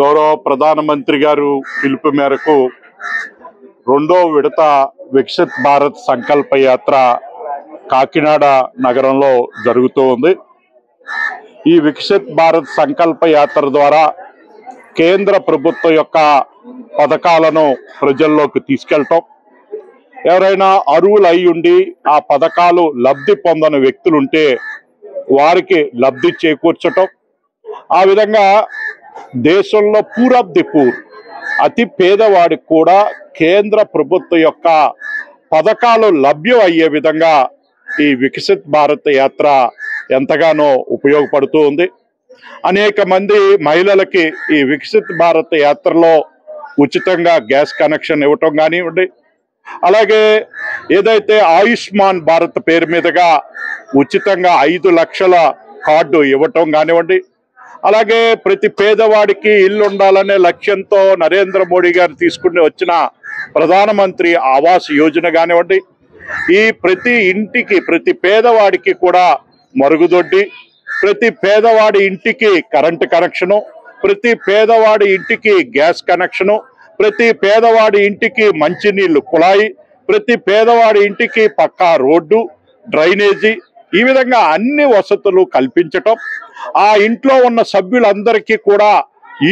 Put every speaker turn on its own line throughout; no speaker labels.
గౌరవ ప్రధానమంత్రి గారు పిలుపు మేరకు రెండో విడత వికసిత్ భారత్ సంకల్ప యాత్ర కాకినాడ నగరంలో జరుగుతూ ఉంది. ఈ వికసిత్ భారత్ సంకల్ప యాత్ర ద్వారా కేంద్ర ప్రభుత్వం యొక్క పథకాలను ప్రజల్లోకి తీసుకెళ్ళటం, ఎవరైనా అర్హులు అయి ఉండి ఆ పథకాలు లబ్ధి పొందని వ్యక్తులుంటే వారికి లబ్ధి చేకూర్చటం, ఆ విధంగా దేశంలో పూర్ ఆఫ్ ది పూర్ అతి పేదవాడికి కూడా కేంద్ర ప్రభుత్వం యొక్క పథకాలు లభ్యం అయ్యే విధంగా ఈ వికసిత్ భారత్ యాత్ర ఎంతగానో ఉపయోగపడుతూ ఉంది. అనేక మంది మహిళలకి ఈ వికసిత్ భారత్ యాత్రలో ఉచితంగా గ్యాస్ కనెక్షన్ ఇవ్వటం కానివ్వండి, అలాగే ఏదైతే ఆయుష్మాన్ భారత్ పేరు మీదుగా ఉచితంగా 5 లక్షల కార్డు ఇవ్వటం కానివ్వండి, అలాగే ప్రతి పేదవాడికి ఇల్లు ఉండాలనే లక్ష్యంతో నరేంద్ర మోడీ గారు తీసుకుని వచ్చిన ప్రధానమంత్రి ఆవాస్ యోజన కానివ్వండి, ఈ ప్రతి ఇంటికి ప్రతి పేదవాడికి కూడా మరుగుదొడ్డి, ప్రతి పేదవాడి ఇంటికి కరెంటు కనెక్షను, ప్రతి పేదవాడి ఇంటికి గ్యాస్ కనెక్షను, ప్రతి పేదవాడి ఇంటికి మంచినీళ్ళు కుళాయి, ప్రతి పేదవాడి ఇంటికి పక్కా రోడ్డు, డ్రైనేజీ, ఈ విధంగా అన్ని వసతులు కల్పించటం, ఆ ఇంట్లో ఉన్న సభ్యులందరికీ కూడా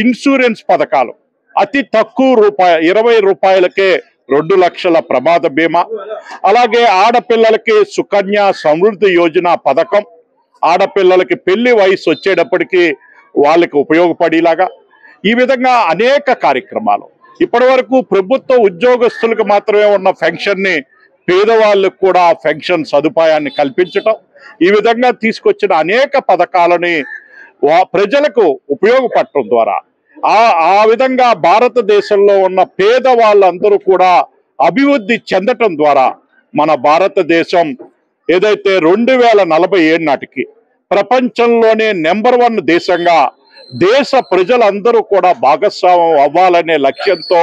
ఇన్సూరెన్స్ పథకాలు అతి తక్కువ రూపాయ 20 రూపాయలకే 2 లక్షల ప్రమాద బీమా, అలాగే ఆడపిల్లలకి సుకన్య సమృద్ధి యోజన పథకం, ఆడపిల్లలకి పెళ్లి వయసు వచ్చేటప్పటికి వాళ్ళకి ఉపయోగపడేలాగా ఈ విధంగా అనేక కార్యక్రమాలు. ఇప్పటి వరకు ప్రభుత్వ ఉద్యోగస్తులకు మాత్రమే ఉన్న పెన్షన్ని పేదవాళ్ళకు కూడా పెన్షన్ సదుపాయాన్ని కల్పించటం, ఈ విధంగా తీసుకొచ్చిన అనేక పథకాలని ప్రజలకు ఉపయోగపడటం ద్వారా ఆ విధంగా భారతదేశంలో ఉన్న పేదవాళ్ళందరూ కూడా అభివృద్ధి చెందటం ద్వారా మన భారతదేశం ఏదైతే 2047 నాటికి ప్రపంచంలోనే నెంబర్ 1 దేశంగా దేశ ప్రజలందరూ కూడా భాగస్వామ్యం అవ్వాలనే లక్ష్యంతో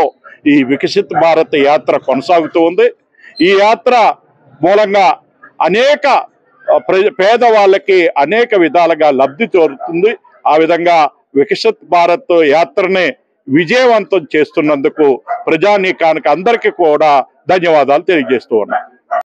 ఈ వికసిత్ భారత్ యాత్ర కొనసాగుతూ ఉంది. ఈ యాత్ర మూలంగా అనేక పేదవాళ్ళకి అనేక విధాలుగా లబ్ధి చేరుతుంది. ఆ విధంగా వికసిత్ భారత్ యాత్రని విజయవంతం చేస్తున్నందుకు ప్రజానీకానికి అందరికీ కూడా ధన్యవాదాలు తెలియజేస్తూ ఉన్నాను.